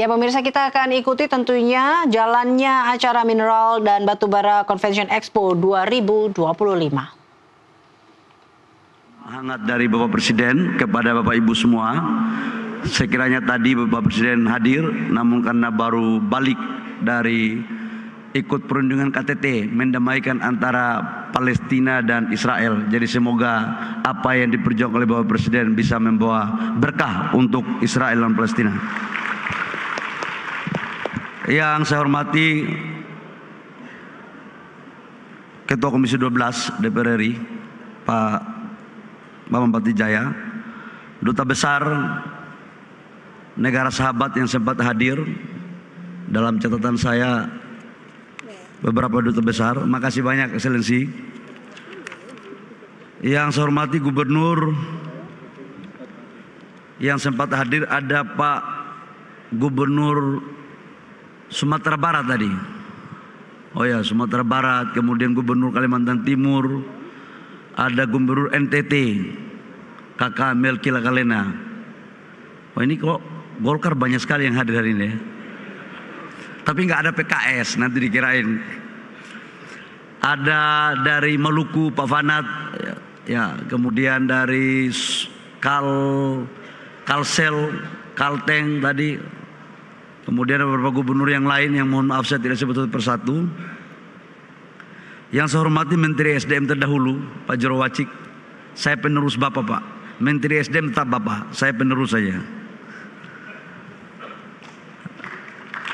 Ya pemirsa, kita akan ikuti tentunya jalannya acara Mineral dan Batubara Convention Expo 2025. Hangat dari Bapak Presiden kepada Bapak Ibu semua. Sekiranya tadi Bapak Presiden hadir, namun karena baru balik dari ikut perundingan KTT mendamaikan antara Palestina dan Israel. Jadi semoga apa yang diperjuangkan oleh Bapak Presiden bisa membawa berkah untuk Israel dan Palestina. Yang saya hormati Ketua Komisi 12 DPR RI Pak Bambang Patijaya, Duta Besar negara sahabat yang sempat hadir, dalam catatan saya beberapa duta besar, makasih banyak Excellency. Yang saya hormati Gubernur yang sempat hadir, ada Pak Gubernur Sumatera Barat tadi. Oh ya, Sumatera Barat, kemudian Gubernur Kalimantan Timur, ada Gubernur NTT, Kakak Melki Lakalena. Oh ini kok Golkar banyak sekali yang hadir hari ini ya. Tapi nggak ada PKS, nanti dikirain. Ada dari Maluku Pak Fanat, ya, kemudian dari Kalsel, Kalteng tadi. Kemudian ada beberapa gubernur yang lain yang mohon maaf saya tidak sebut satu persatu. Yang saya hormati Menteri SDM terdahulu, Pak Jero Wacik. Saya penerus Bapak, Pak. Menteri SDM tetap Bapak, saya penerus saja.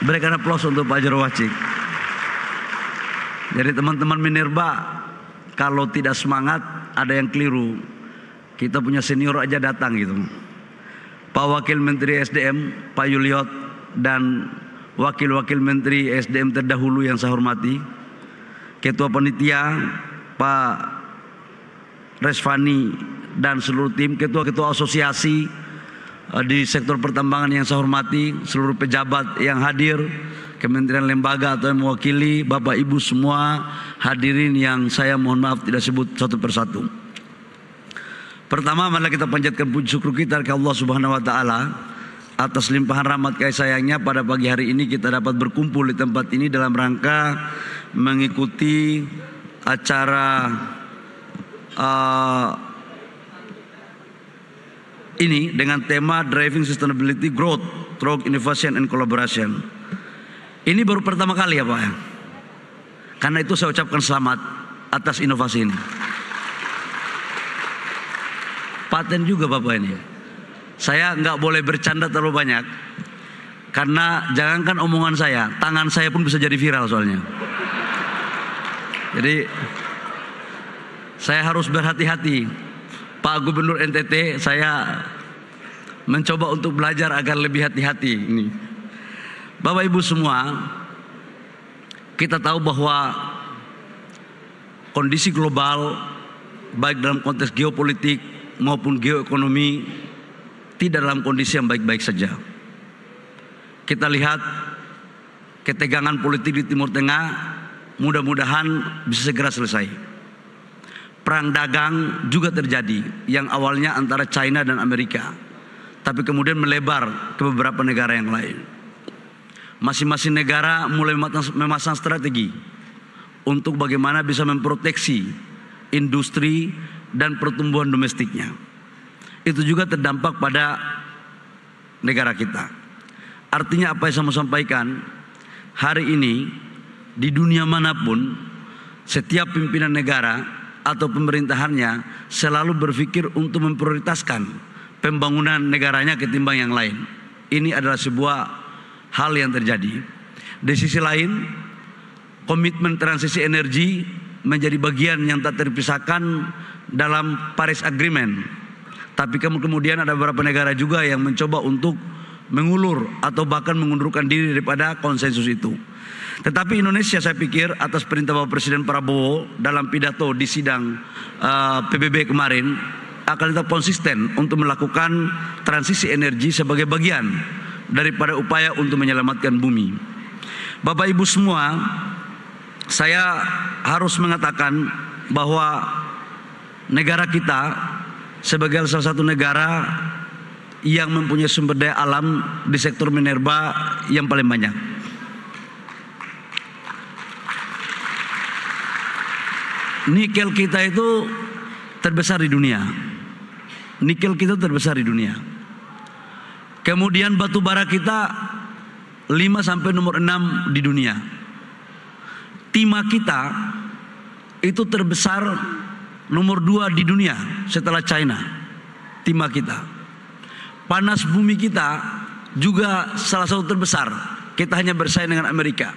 Berikan aplaus untuk Pak Jero Wacik. Jadi teman-teman Minerba, kalau tidak semangat ada yang keliru. Kita punya senior aja datang gitu. Pak Wakil Menteri SDM, Pak Yuliot, dan Wakil-Wakil Menteri SDM terdahulu yang saya hormati, Ketua Panitia Pak Resvani dan seluruh tim, Ketua-Ketua Asosiasi di sektor pertambangan yang saya hormati, seluruh pejabat yang hadir, kementerian lembaga atau yang mewakili, Bapak Ibu semua hadirin yang saya mohon maaf tidak sebut satu persatu. Pertama, marilah kita panjatkan puji syukur kita kepada Allah Subhanahu wa taala atas limpahan rahmat kasih sayangnya pada pagi hari ini kita dapat berkumpul di tempat ini dalam rangka mengikuti acara ini dengan tema Driving Sustainability Growth Through Innovation and Collaboration. Ini baru pertama kali ya Pak ya. Karena itu saya ucapkan selamat atas inovasi ini. Paten juga Bapak ini. Saya nggak boleh bercanda terlalu banyak, karena jangankan omongan saya, tangan saya pun bisa jadi viral soalnya. Jadi saya harus berhati-hati. Pak Gubernur NTT, saya mencoba untuk belajar agar lebih hati-hati. Ini, Bapak Ibu semua, kita tahu bahwa kondisi global, baik dalam konteks geopolitik maupun geoekonomi, tidak dalam kondisi yang baik-baik saja. Kita lihat ketegangan politik di Timur Tengah, mudah-mudahan bisa segera selesai. Perang dagang juga terjadi, yang awalnya antara China dan Amerika, tapi kemudian melebar ke beberapa negara yang lain. Masing-masing negara mulai memasang strategi untuk bagaimana bisa memproteksi industri dan pertumbuhan domestiknya. Itu juga terdampak pada negara kita. Artinya apa yang saya mau sampaikan, hari ini di dunia manapun setiap pimpinan negara atau pemerintahannya selalu berpikir untuk memprioritaskan pembangunan negaranya ketimbang yang lain. Ini adalah sebuah hal yang terjadi. Di sisi lain, komitmen transisi energi menjadi bagian yang tak terpisahkan dalam Paris Agreement. Tapi kemudian ada beberapa negara juga yang mencoba untuk mengulur atau bahkan mengundurkan diri daripada konsensus itu. Tetapi Indonesia saya pikir atas perintah Bapak Presiden Prabowo dalam pidato di sidang PBB kemarin akan tetap konsisten untuk melakukan transisi energi sebagai bagian daripada upaya untuk menyelamatkan bumi. Bapak Ibu semua, saya harus mengatakan bahwa negara kita sebagai salah satu negara yang mempunyai sumber daya alam di sektor minerba yang paling banyak. Nikel kita itu terbesar di dunia. Nikel kita terbesar di dunia. Kemudian batu bara kita 5 sampai nomor 6 di dunia. Timah kita itu terbesar nomor 2 di dunia setelah China. Timah kita. Panas bumi kita juga salah satu terbesar. Kita hanya bersaing dengan Amerika.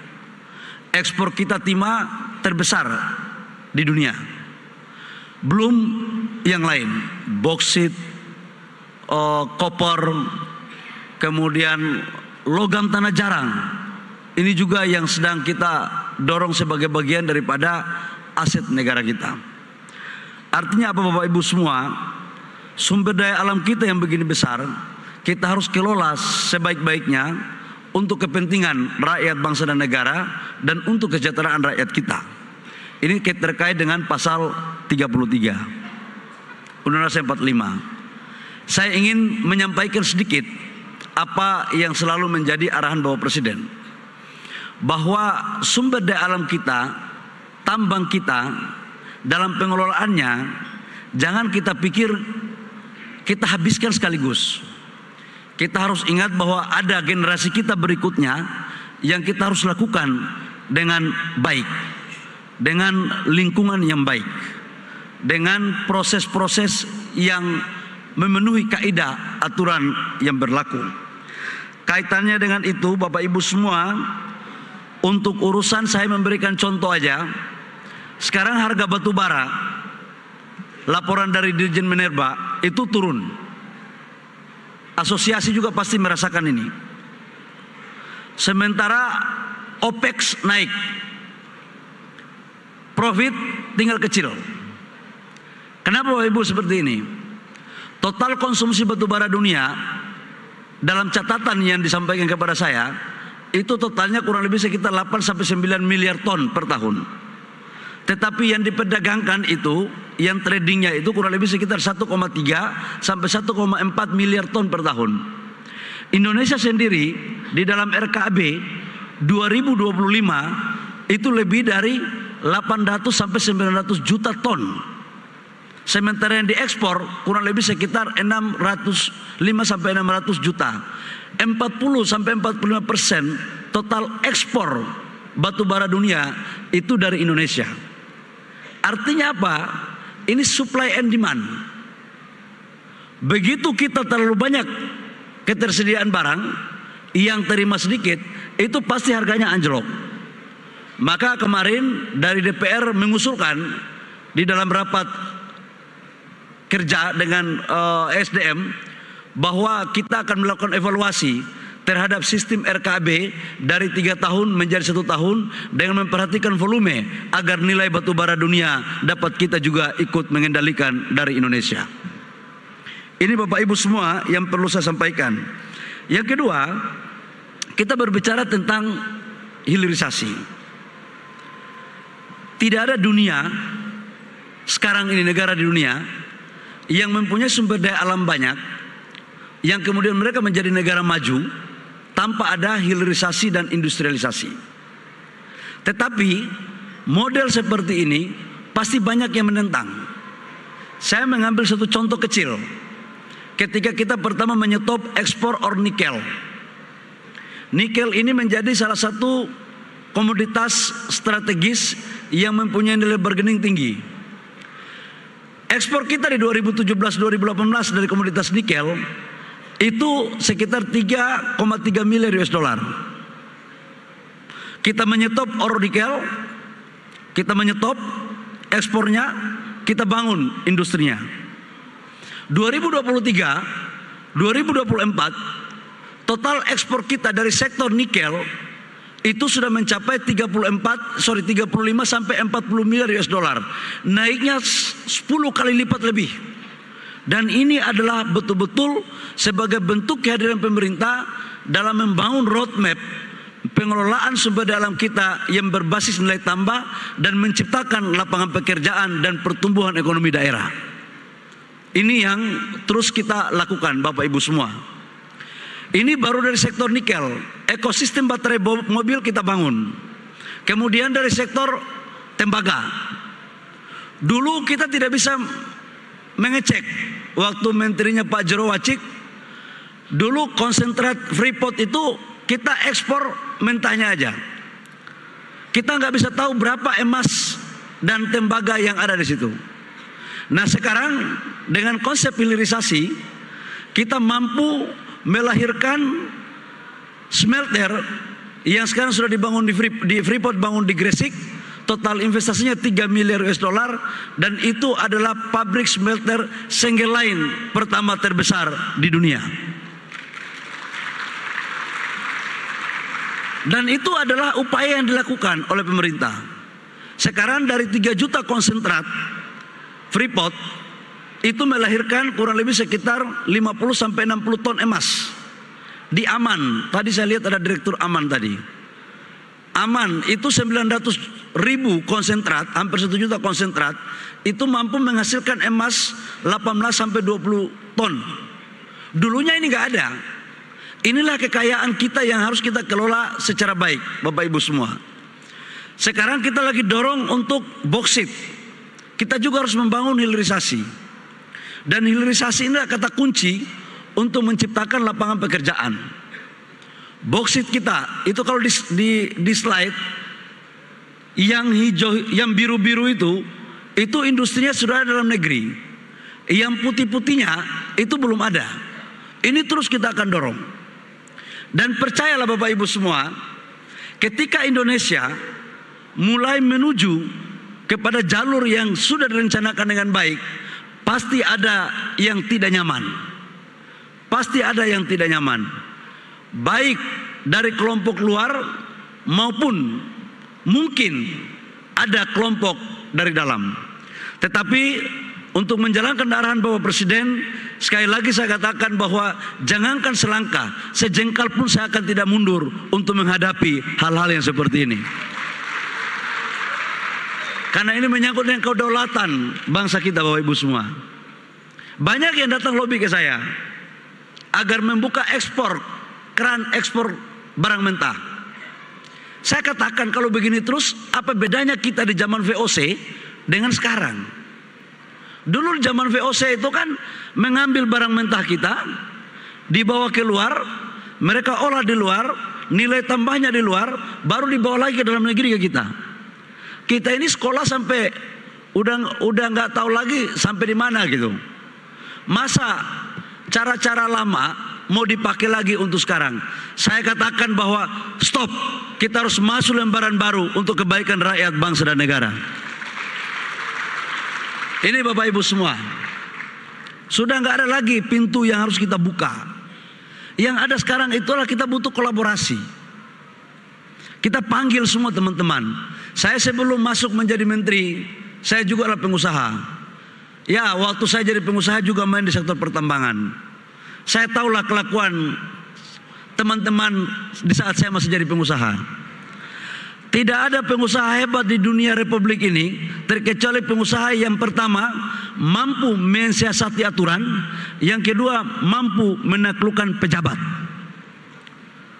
Ekspor kita timah terbesar di dunia. Belum yang lain, boksit, koper, kemudian logam tanah jarang. Ini juga yang sedang kita dorong sebagai bagian daripada aset negara kita. Artinya apa Bapak Ibu semua? Sumber daya alam kita yang begini besar, kita harus kelola sebaik-baiknya untuk kepentingan rakyat bangsa dan negara dan untuk kesejahteraan rakyat kita. Ini terkait dengan pasal 33 Undang-Undang 45. Saya ingin menyampaikan sedikit apa yang selalu menjadi arahan Bapak Presiden, bahwa sumber daya alam kita, tambang kita, dalam pengelolaannya jangan kita pikir kita habiskan sekaligus. Kita harus ingat bahwa ada generasi kita berikutnya yang kita harus lakukan dengan baik, dengan lingkungan yang baik, dengan proses-proses yang memenuhi kaidah aturan yang berlaku. Kaitannya dengan itu Bapak Ibu semua, untuk urusan saya memberikan contoh aja. Sekarang harga batu bara, laporan dari Dirjen Minerba itu turun. Asosiasi juga pasti merasakan ini. Sementara OPEX naik, profit tinggal kecil. Kenapa Bapak Ibu seperti ini? Total konsumsi batu bara dunia dalam catatan yang disampaikan kepada saya itu totalnya kurang lebih sekitar 8 sampai 9 miliar ton per tahun. Tetapi yang diperdagangkan itu, yang tradingnya itu kurang lebih sekitar 1,3 sampai 1,4 miliar ton per tahun. Indonesia sendiri di dalam RKAB 2025 itu lebih dari 800 sampai 900 juta ton. Sementara yang diekspor kurang lebih sekitar 5 sampai 600 juta. 40 sampai 45% total ekspor batu bara dunia itu dari Indonesia. Artinya apa? Ini supply and demand. Begitu kita terlalu banyak ketersediaan barang, yang terima sedikit, itu pasti harganya anjlok. Maka kemarin dari DPR mengusulkan di dalam rapat kerja dengan SDM bahwa kita akan melakukan evaluasi terhadap sistem RKAB dari 3 tahun menjadi 1 tahun dengan memperhatikan volume agar nilai batu bara dunia dapat kita juga ikut mengendalikan dari Indonesia. Ini Bapak Ibu semua yang perlu saya sampaikan. Yang kedua, kita berbicara tentang hilirisasi. Tidak ada dunia sekarang ini, negara di dunia yang mempunyai sumber daya alam banyak, yang kemudian mereka menjadi negara maju tanpa ada hilirisasi dan industrialisasi. Tetapi model seperti ini pasti banyak yang menentang. Saya mengambil satu contoh kecil. Ketika kita pertama menyetop ekspor or nikel. Nikel ini menjadi salah satu komoditas strategis yang mempunyai nilai bargaining tinggi. Ekspor kita di 2017-2018 dari komoditas nikel itu sekitar 3,3 miliar US dollar. Kita menyetop ore nikel, kita menyetop ekspornya, kita bangun industrinya. 2023, 2024 total ekspor kita dari sektor nikel itu sudah mencapai 35 sampai 40 miliar US dollar. Naiknya 10 kali lipat lebih. Dan ini adalah betul-betul sebagai bentuk kehadiran pemerintah dalam membangun roadmap pengelolaan sumber daya alam kita yang berbasis nilai tambah dan menciptakan lapangan pekerjaan dan pertumbuhan ekonomi daerah. Ini yang terus kita lakukan Bapak Ibu semua. Ini baru dari sektor nikel, ekosistem baterai mobil kita bangun. Kemudian dari sektor tembaga. Dulu kita tidak bisa mengecek, waktu menterinya Pak Jero Wacik, dulu konsentrat Freeport itu kita ekspor mentahnya aja. Kita nggak bisa tahu berapa emas dan tembaga yang ada di situ. Nah sekarang dengan konsep hilirisasi kita mampu melahirkan smelter yang sekarang sudah dibangun di Freeport, bangun di Gresik, total investasinya 3 miliar US dollar, dan itu adalah pabrik smelter single line pertama terbesar di dunia. Dan itu adalah upaya yang dilakukan oleh pemerintah. Sekarang dari 3 juta konsentrat Freeport itu melahirkan kurang lebih sekitar 50-60 ton emas di Aman. Tadi saya lihat ada direktur Aman tadi. Aman itu 900.000 konsentrat, hampir 1 juta konsentrat, itu mampu menghasilkan emas 18-20 ton. Dulunya ini nggak ada. Inilah kekayaan kita yang harus kita kelola secara baik, Bapak Ibu semua. Sekarang kita lagi dorong untuk boksit. Kita juga harus membangun hilirisasi. Dan hilirisasi ini adalah kata kunci untuk menciptakan lapangan pekerjaan. Boksit kita itu kalau di slide yang hijau, yang biru-biru itu industrinya sudah ada dalam negeri. Yang putih-putihnya itu belum ada. Ini terus kita akan dorong. Dan percayalah Bapak Ibu semua, ketika Indonesia mulai menuju kepada jalur yang sudah direncanakan dengan baik, pasti ada yang tidak nyaman. Pasti ada yang tidak nyaman. Baik dari kelompok luar maupun mungkin ada kelompok dari dalam. Tetapi untuk menjalankan arahan Bapak Presiden, sekali lagi saya katakan bahwa jangankan selangkah, sejengkal pun saya akan tidak mundur untuk menghadapi hal-hal yang seperti ini. Karena ini menyangkut dengan kedaulatan bangsa kita Bapak Ibu semua. Banyak yang datang lobby ke saya agar membuka ekspor, keran ekspor barang mentah. Saya katakan kalau begini terus, apa bedanya kita di zaman VOC dengan sekarang? Dulu di zaman VOC itu kan mengambil barang mentah kita, dibawa ke luar, mereka olah di luar, nilai tambahnya di luar, baru dibawa lagi ke dalam negeri ke kita. Kita ini sekolah sampai udah nggak tahu lagi sampai di mana gitu. Masa cara-cara lama mau dipakai lagi untuk sekarang? Saya katakan bahwa stop, kita harus masuk lembaran baru untuk kebaikan rakyat, bangsa dan negara. Ini Bapak Ibu semua, sudah nggak ada lagi pintu yang harus kita buka. Yang ada sekarang itulah kita butuh kolaborasi. Kita panggil semua teman-teman. Saya sebelum masuk menjadi menteri, saya juga adalah pengusaha. Ya, waktu saya jadi pengusaha juga main di sektor pertambangan. Saya tahulah kelakuan teman-teman di saat saya masih jadi pengusaha. Tidak ada pengusaha hebat di dunia Republik ini terkecuali pengusaha yang pertama mampu mensiasati aturan, yang kedua mampu menaklukkan pejabat.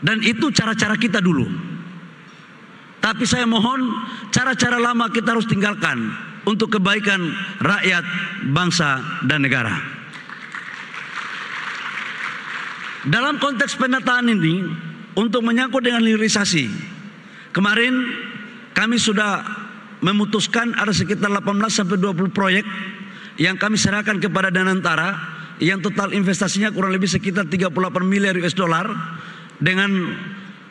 Dan itu cara-cara kita dulu. Tapi saya mohon cara-cara lama kita harus tinggalkan untuk kebaikan rakyat, bangsa, dan negara. Dalam konteks penataan ini, untuk menyangkut dengan hilirisasi, kemarin kami sudah memutuskan ada sekitar 18-20 proyek yang kami serahkan kepada Danantara, yang total investasinya kurang lebih sekitar 38 miliar US dollar, dengan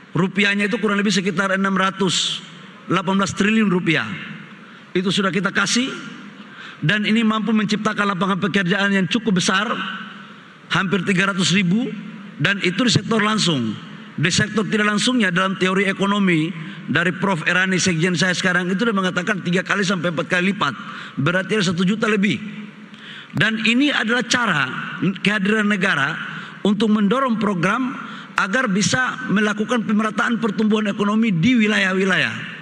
rupiahnya itu kurang lebih sekitar 618 triliun rupiah. Itu sudah kita kasih, dan ini mampu menciptakan lapangan pekerjaan yang cukup besar, hampir 300.000, dan itu di sektor langsung. Di sektor tidak langsungnya, dalam teori ekonomi dari Prof. Erani, sekjen saya sekarang, itu dia mengatakan 3 kali sampai 4 kali lipat, berarti ada 1 juta lebih. Dan ini adalah cara kehadiran negara untuk mendorong program agar bisa melakukan pemerataan pertumbuhan ekonomi di wilayah-wilayah.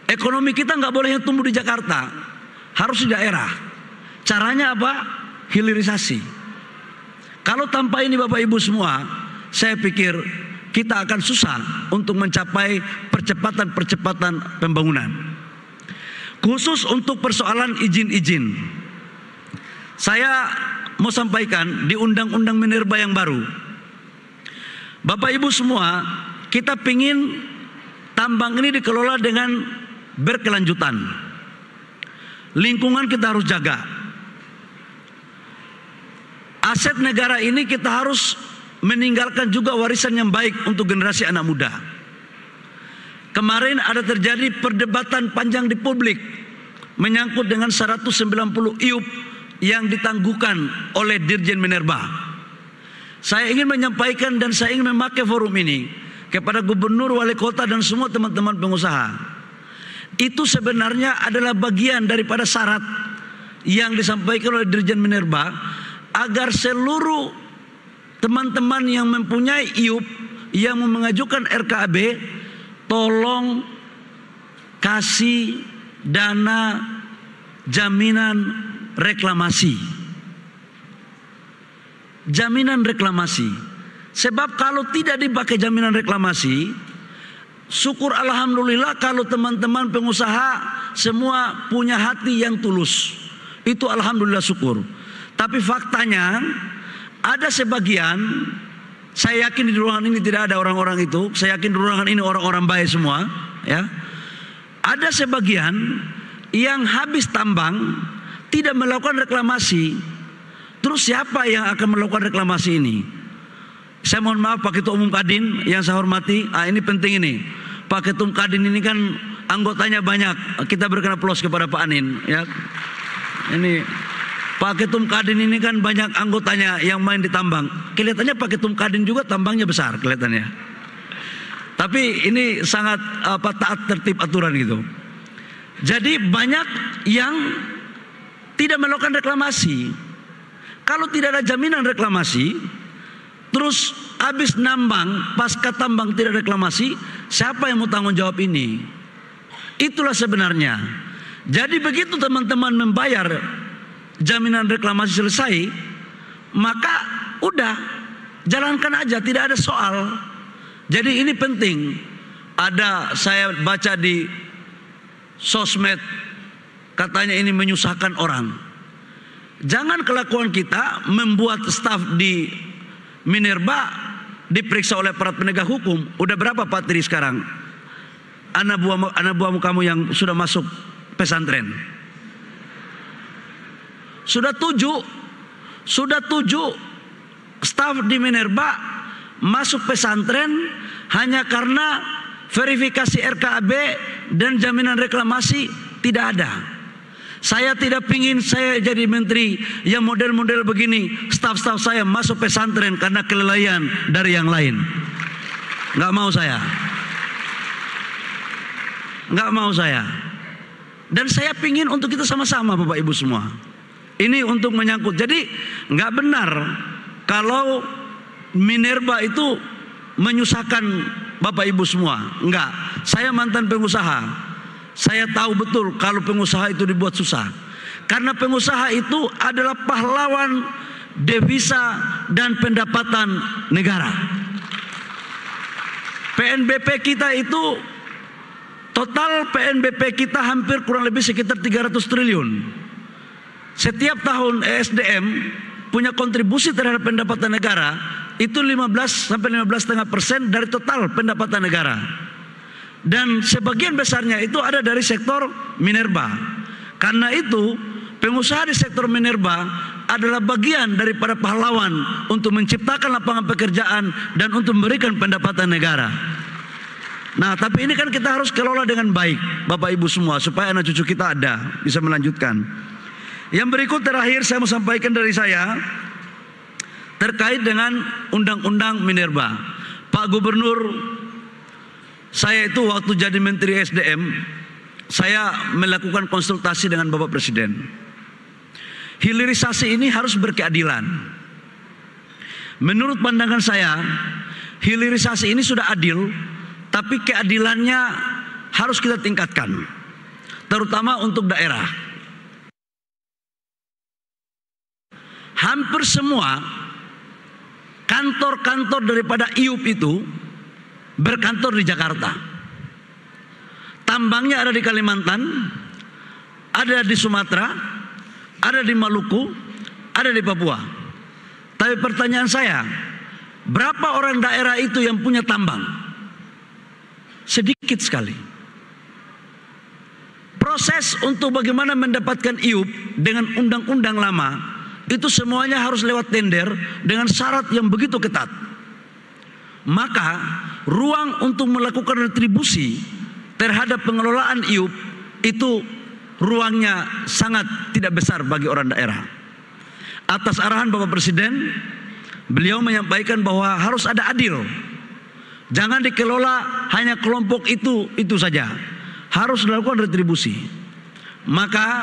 Ekonomi kita nggak boleh tumbuh di Jakarta, harus di daerah. Caranya apa? hilirisasi. Kalau tanpa ini Bapak Ibu semua, saya pikir kita akan susah untuk mencapai percepatan pembangunan. Khusus untuk persoalan izin-izin, saya mau sampaikan di Undang-Undang Minerba yang baru, Bapak Ibu semua, kita pingin tambang ini dikelola dengan berkelanjutan. Lingkungan kita harus jaga. Aset negara ini kita harus meninggalkan juga warisan yang baik untuk generasi anak muda. Kemarin ada terjadi perdebatan panjang di publik menyangkut dengan 190 IUP yang ditangguhkan oleh Dirjen Minerba. Saya ingin menyampaikan dan saya ingin memakai forum ini kepada gubernur, wali kota dan semua teman-teman pengusaha. Itu sebenarnya adalah bagian daripada syarat yang disampaikan oleh Dirjen Minerba agar seluruh teman-teman yang mempunyai IUP yang mengajukan RKAB tolong kasih dana jaminan reklamasi. Jaminan reklamasi. Sebab kalau tidak dipakai jaminan reklamasi, syukur alhamdulillah kalau teman-teman pengusaha semua punya hati yang tulus. Itu alhamdulillah syukur. Tapi faktanya ada sebagian, saya yakin di ruangan ini tidak ada orang-orang itu, saya yakin di ruangan ini orang-orang baik semua, ya. Ada sebagian yang habis tambang tidak melakukan reklamasi. Terus siapa yang akan melakukan reklamasi ini? Saya mohon maaf Pak Ketua Umum Kadin yang saya hormati. Ini penting ini. Pak Ketua Umum Kadin ini kan anggotanya banyak. Kita berikan aplaus kepada Pak Anin, ya. Ini Pak Ketum Kadin ini kan banyak anggotanya yang main di tambang. Kelihatannya Pak Ketum Kadin juga tambangnya besar kelihatannya. Tapi ini sangat taat tertib aturan gitu. Jadi banyak yang tidak melakukan reklamasi. Kalau tidak ada jaminan reklamasi, terus habis nambang, pasca tambang tidak reklamasi, siapa yang mau tanggung jawab ini? Itulah sebenarnya. Jadi begitu teman-teman membayar jaminan reklamasi selesai, maka udah jalankan aja, tidak ada soal. Jadi ini penting. Ada saya baca di sosmed katanya ini menyusahkan orang. Jangan kelakuan kita membuat staf di Minerba diperiksa oleh aparat penegak hukum. Udah berapa Pak Tri sekarang? Anak buahmu kamu yang sudah masuk pesantren. Sudah tujuh staf di Minerba masuk pesantren hanya karena verifikasi RKAB dan jaminan reklamasi tidak ada. Saya tidak pingin saya jadi menteri yang model-model begini, staf-staf saya masuk pesantren karena kelalaian dari yang lain. Nggak mau saya. Nggak mau saya. Dan saya pingin untuk kita sama-sama Bapak Ibu semua. Ini untuk menyangkut. Jadi nggak benar kalau Minerba itu menyusahkan Bapak Ibu semua. Enggak. Saya mantan pengusaha. Saya tahu betul kalau pengusaha itu dibuat susah. Karena pengusaha itu adalah pahlawan devisa dan pendapatan negara. PNBP kita itu, total PNBP kita hampir kurang lebih sekitar 300 triliun. Setiap tahun ESDM punya kontribusi terhadap pendapatan negara itu 15-15,5% dari total pendapatan negara. Dan sebagian besarnya itu ada dari sektor Minerba. Karena itu pengusaha di sektor Minerba adalah bagian daripada pahlawan untuk menciptakan lapangan pekerjaan dan untuk memberikan pendapatan negara. Nah, tapi ini kan kita harus kelola dengan baik Bapak Ibu semua, supaya anak cucu kita ada, bisa melanjutkan. Yang berikut terakhir saya mau sampaikan dari saya terkait dengan Undang-Undang Minerba. Pak Gubernur, saya itu waktu jadi Menteri SDM, saya melakukan konsultasi dengan Bapak Presiden. Hilirisasi ini harus berkeadilan. Menurut pandangan saya, hilirisasi ini sudah adil, tapi keadilannya harus kita tingkatkan, terutama untuk daerah. hampir semua kantor-kantor daripada IUP itu berkantor di Jakarta. Tambangnya ada di Kalimantan, ada di Sumatera, ada di Maluku, ada di Papua. Tapi pertanyaan saya, berapa orang daerah itu yang punya tambang? Sedikit sekali. Proses untuk bagaimana mendapatkan IUP dengan undang-undang lama itu semuanya harus lewat tender dengan syarat yang begitu ketat. Maka ruang untuk melakukan retribusi terhadap pengelolaan IUP itu ruangnya sangat tidak besar bagi orang daerah. Atas arahan Bapak Presiden, beliau menyampaikan bahwa harus ada adil. Jangan dikelola hanya kelompok itu saja. Harus dilakukan retribusi. Maka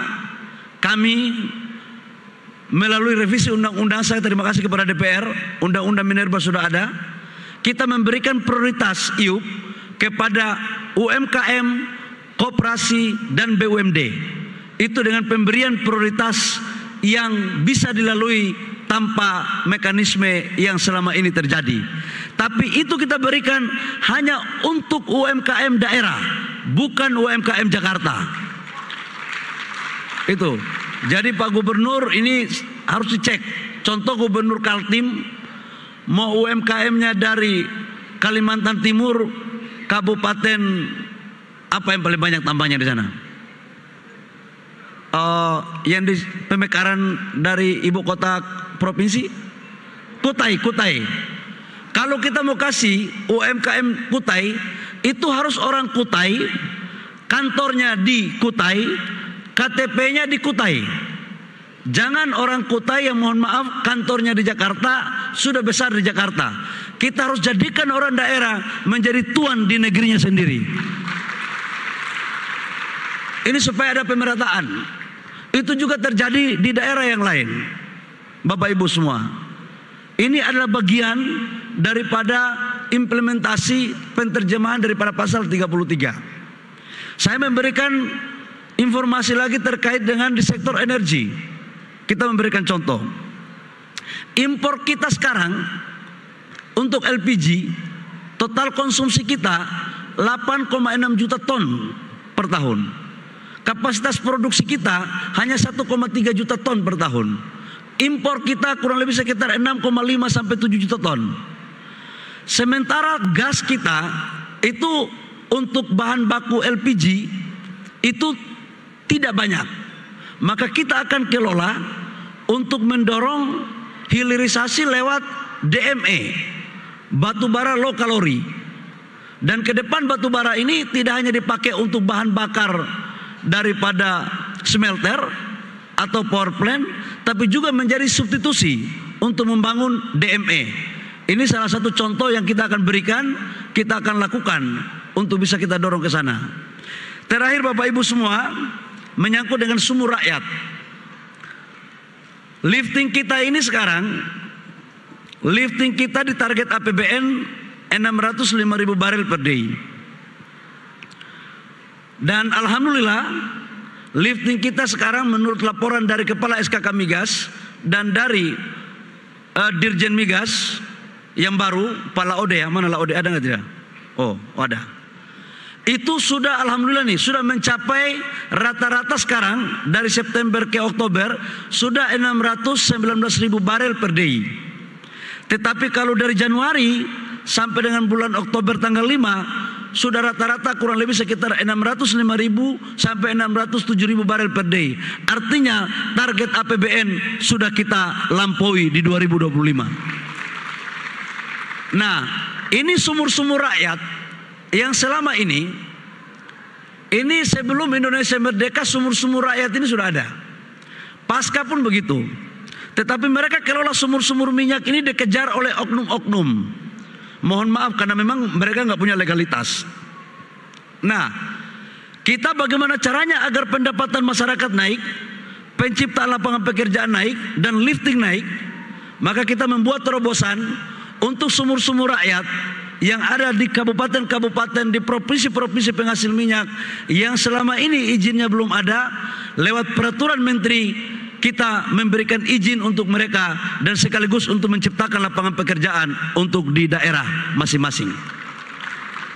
kami melalui revisi undang-undang, saya terima kasih kepada DPR, undang-undang Minerba sudah ada. Kita memberikan prioritas IUP kepada UMKM, koperasi dan BUMD. Itu dengan pemberian prioritas yang bisa dilalui tanpa mekanisme yang selama ini terjadi. Tapi itu kita berikan hanya untuk UMKM daerah, bukan UMKM Jakarta. Itu. Jadi Pak Gubernur ini harus dicek. Contoh Gubernur Kaltim mau UMKM-nya dari Kalimantan Timur, kabupaten apa yang paling banyak tambahnya di sana? Yang di pemekaran dari ibu kota provinsi, Kutai. Kalau kita mau kasih UMKM Kutai, itu harus orang Kutai, kantornya di Kutai, KTP-nya di Kutai. Jangan orang Kutai yang mohon maaf kantornya di Jakarta, sudah besar di Jakarta. Kita harus jadikan orang daerah menjadi tuan di negerinya sendiri. Ini supaya ada pemerataan. Itu juga terjadi di daerah yang lain. Bapak Ibu semua, ini adalah bagian daripada implementasi penterjemahan daripada pasal 33. Saya memberikan informasi lagi terkait dengan di sektor energi. Kita memberikan contoh. Impor kita sekarang untuk LPG, total konsumsi kita 8,6 juta ton per tahun. Kapasitas produksi kita hanya 1,3 juta ton per tahun. Impor kita kurang lebih sekitar 6,5 sampai 7 juta ton. Sementara gas kita itu untuk bahan baku LPG itu tidak banyak. Maka kita akan kelola untuk mendorong hilirisasi lewat DME, batubara low kalori. Dan ke depan batubara ini tidak hanya dipakai untuk bahan bakar daripada smelter atau power plant, tapi juga menjadi substitusi untuk membangun DME. Ini salah satu contoh yang kita akan berikan, kita akan lakukan untuk bisa kita dorong ke sana. Terakhir Bapak Ibu semua, menyangkut dengan sumur rakyat. Lifting kita ini sekarang, lifting kita di target APBN 605.000 barel per day. Dan alhamdulillah lifting kita sekarang menurut laporan dari Kepala SKK Migas dan dari Dirjen Migas yang baru, Pak Laode ya, mana Laode, ada nggak tidak? Oh ada. Itu sudah alhamdulillah nih, sudah mencapai rata-rata sekarang dari September ke Oktober sudah 619.000 barel per day. Tetapi kalau dari Januari sampai dengan bulan Oktober tanggal 5 sudah rata-rata kurang lebih sekitar 605.000 sampai 607.000 barel per day. Artinya target APBN sudah kita lampaui di 2025. Nah, ini sumur-sumur rakyat yang selama ini sebelum Indonesia merdeka sumur-sumur rakyat ini sudah ada. Pasca pun begitu. Tetapi mereka kelola sumur-sumur minyak ini dikejar oleh oknum-oknum. Mohon maaf karena memang mereka nggak punya legalitas. Nah, kita bagaimana caranya agar pendapatan masyarakat naik, penciptaan lapangan pekerjaan naik, dan lifting naik? Maka kita membuat terobosan untuk sumur-sumur rakyat yang ada di kabupaten-kabupaten, di provinsi-provinsi penghasil minyak yang selama ini izinnya belum ada, lewat peraturan Menteri kita memberikan izin untuk mereka dan sekaligus untuk menciptakan lapangan pekerjaan untuk di daerah masing-masing.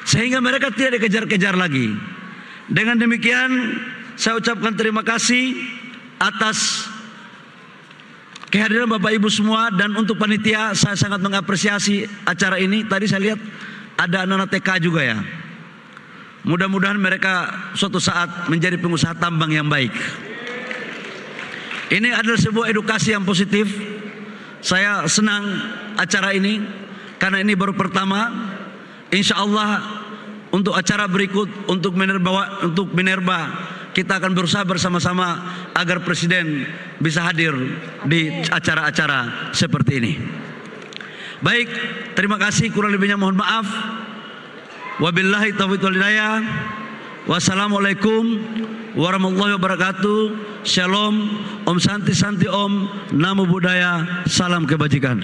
Sehingga mereka tidak dikejar-kejar lagi. Dengan demikian, saya ucapkan terima kasih atas kehadiran Bapak Ibu semua, dan untuk panitia saya sangat mengapresiasi acara ini. Tadi saya lihat ada anak-anak TK juga ya. Mudah-mudahan mereka suatu saat menjadi pengusaha tambang yang baik. Ini adalah sebuah edukasi yang positif. Saya senang acara ini karena ini baru pertama. Insya Allah untuk acara berikut untuk Minerba kita akan berusaha bersama-sama agar Presiden bisa hadir di acara-acara seperti ini. Baik, terima kasih, kurang lebihnya mohon maaf. Wabillahi taufiq wal hidayah. Wassalamualaikum warahmatullahi wabarakatuh. Shalom, Om Santi Santi Om, Namo Buddhaya, salam kebajikan.